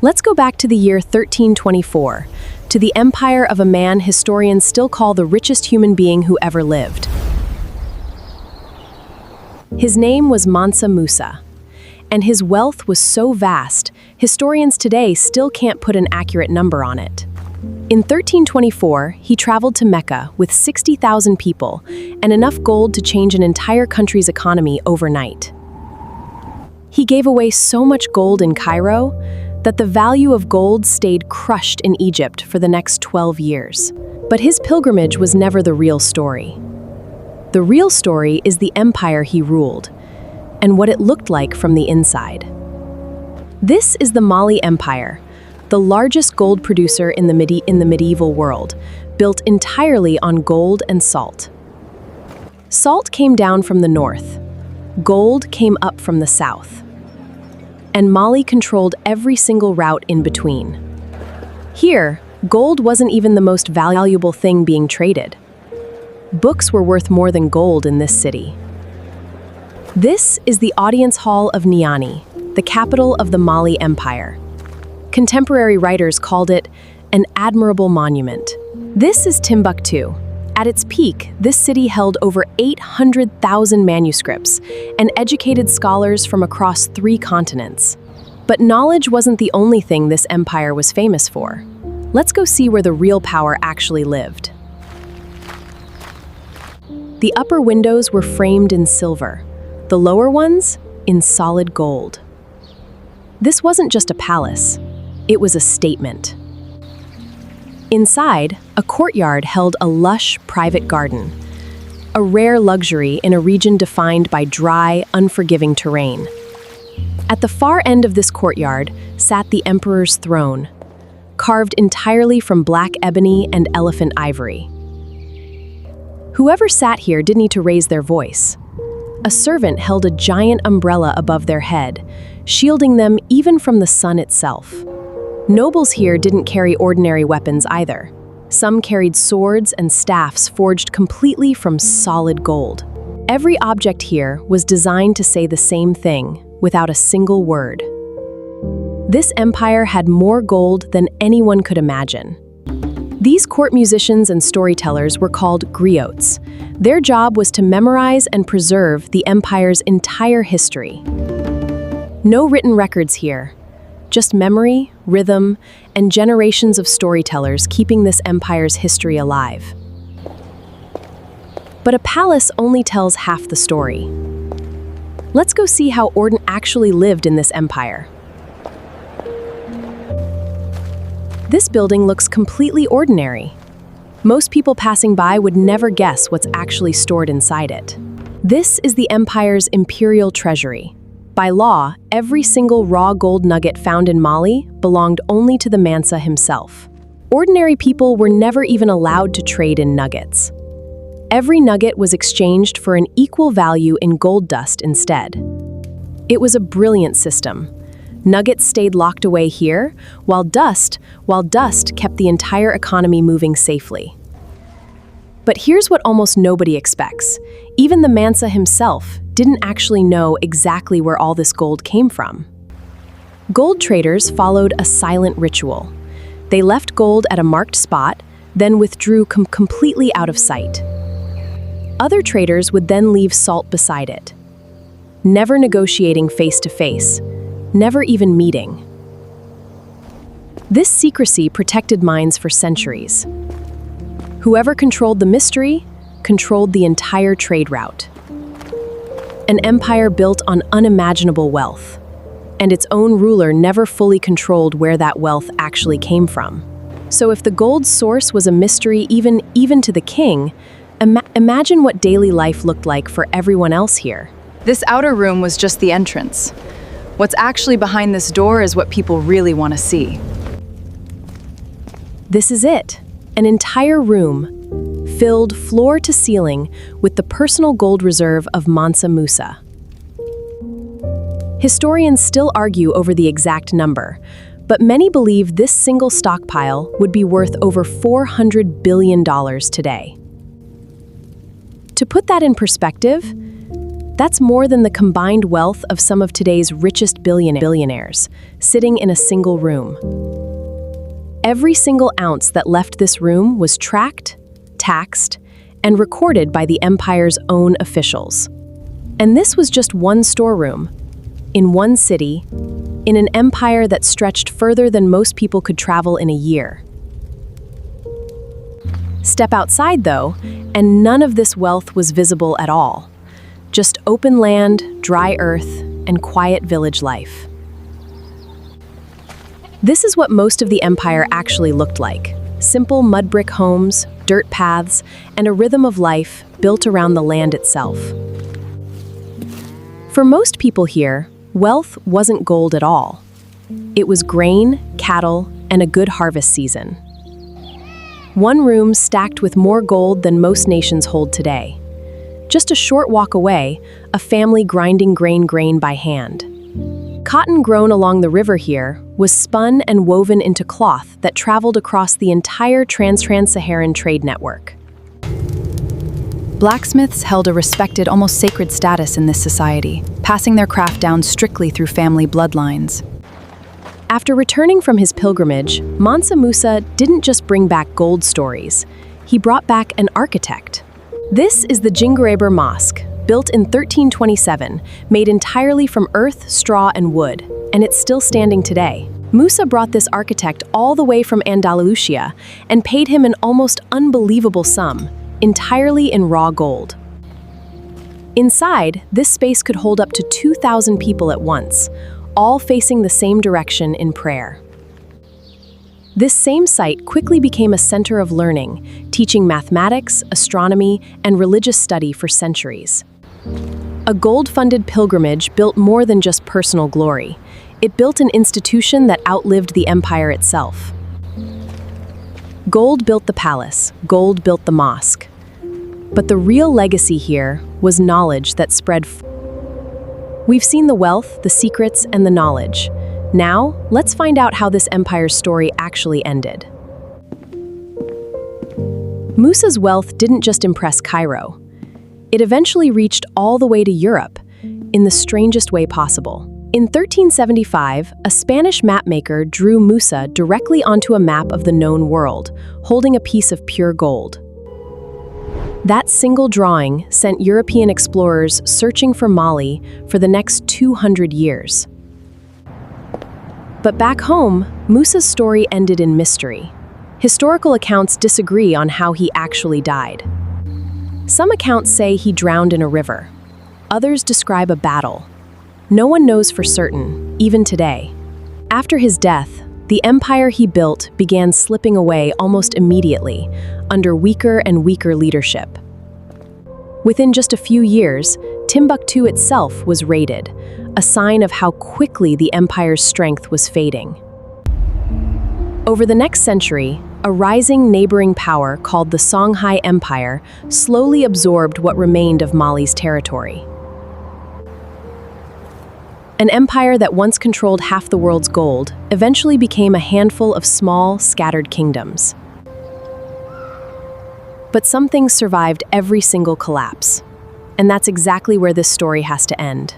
Let's go back to the year 1324, to the empire of a man historians still call the richest human being who ever lived. His name was Mansa Musa, and his wealth was so vast, historians today still can't put an accurate number on it. In 1324, he traveled to Mecca with 60,000 people and enough gold to change an entire country's economy overnight. He gave away so much gold in Cairo that the value of gold stayed crushed in Egypt for the next 12 years. But his pilgrimage was never the real story. The real story is the empire he ruled, and what it looked like from the inside. This is the Mali Empire, the largest gold producer in the medieval world, built entirely on gold and salt. Salt came down from the north, gold came up from the south, and Mali controlled every single route in between. Here, gold wasn't even the most valuable thing being traded. Books were worth more than gold in this city. This is the audience hall of Niani, the capital of the Mali Empire. Contemporary writers called it an admirable monument. This is Timbuktu. At its peak, this city held over 800,000 manuscripts and educated scholars from across 3 continents. But knowledge wasn't the only thing this empire was famous for. Let's go see where the real power actually lived. The upper windows were framed in silver, the lower ones in solid gold. This wasn't just a palace. It was a statement. Inside, a courtyard held a lush private garden, a rare luxury in a region defined by dry, unforgiving terrain. At the far end of this courtyard sat the emperor's throne, carved entirely from black ebony and elephant ivory. Whoever sat here didn't need to raise their voice. A servant held a giant umbrella above their head, shielding them even from the sun itself. Nobles here didn't carry ordinary weapons either. Some carried swords and staffs forged completely from solid gold. Every object here was designed to say the same thing, without a single word. This empire had more gold than anyone could imagine. These court musicians and storytellers were called griots. Their job was to memorize and preserve the empire's entire history. No written records here. Just memory, rhythm, and generations of storytellers keeping this empire's history alive. But a palace only tells half the story. Let's go see how Orden actually lived in this empire. This building looks completely ordinary. Most people passing by would never guess what's actually stored inside it. This is the empire's imperial treasury. By law, every single raw gold nugget found in Mali belonged only to the Mansa himself. Ordinary people were never even allowed to trade in nuggets. Every nugget was exchanged for an equal value in gold dust instead. It was a brilliant system. Nuggets stayed locked away here, while dust kept the entire economy moving safely. But here's what almost nobody expects. Even the Mansa himself didn't actually know exactly where all this gold came from. Gold traders followed a silent ritual. They left gold at a marked spot, then withdrew completely out of sight. Other traders would then leave salt beside it, never negotiating face to face, never even meeting. This secrecy protected mines for centuries. Whoever controlled the mystery controlled the entire trade route. An empire built on unimaginable wealth, and its own ruler never fully controlled where that wealth actually came from. So if the gold source was a mystery even to the king, imagine what daily life looked like for everyone else here. This outer room was just the entrance. What's actually behind this door is what people really want to see. This is it, an entire room filled floor to ceiling with the personal gold reserve of Mansa Musa. Historians still argue over the exact number, but many believe this single stockpile would be worth over $400 billion today. To put that in perspective, That's more than the combined wealth of some of today's richest billionaires, sitting in a single room. Every single ounce that left this room was tracked, taxed, and recorded by the empire's own officials. And this was just one storeroom, in one city, in an empire that stretched further than most people could travel in a year. Step outside, though, and none of this wealth was visible at all. Just open land, dry earth, and quiet village life. This is what most of the empire actually looked like. Simple mud brick homes, dirt paths, and a rhythm of life built around the land itself. For most people here, wealth wasn't gold at all. It was grain, cattle, and a good harvest season. One room stacked with more gold than most nations hold today. Just a short walk away, a family grinding grain by hand. Cotton grown along the river here was spun and woven into cloth that traveled across the entire trans-Saharan trade network. Blacksmiths held a respected, almost sacred status in this society, passing their craft down strictly through family bloodlines. After returning from his pilgrimage, Mansa Musa didn't just bring back gold stories. He brought back an architect. This is the Jingureber Mosque, built in 1327, made entirely from earth, straw, and wood, and it's still standing today. Musa brought this architect all the way from Andalusia and paid him an almost unbelievable sum, entirely in raw gold. Inside, this space could hold up to 2,000 people at once, all facing the same direction in prayer. This same site quickly became a center of learning, teaching mathematics, astronomy, and religious study for centuries. A gold-funded pilgrimage built more than just personal glory. It built an institution that outlived the empire itself. Gold built the palace, gold built the mosque. But the real legacy here was knowledge that spread. We've seen the wealth, the secrets, and the knowledge. Now, let's find out how this empire's story actually ended. Musa's wealth didn't just impress Cairo. It eventually reached all the way to Europe, in the strangest way possible. In 1375, a Spanish mapmaker drew Musa directly onto a map of the known world, holding a piece of pure gold. That single drawing sent European explorers searching for Mali for the next 200 years. But back home, Musa's story ended in mystery. Historical accounts disagree on how he actually died. Some accounts say he drowned in a river. Others describe a battle. No one knows for certain, even today. After his death, the empire he built began slipping away almost immediately, under weaker and weaker leadership. Within just a few years, Timbuktu itself was raided, a sign of how quickly the empire's strength was fading. Over the next century, a rising neighboring power called the Songhai Empire slowly absorbed what remained of Mali's territory. An empire that once controlled half the world's gold eventually became a handful of small, scattered kingdoms. But some things survived every single collapse, and that's exactly where this story has to end.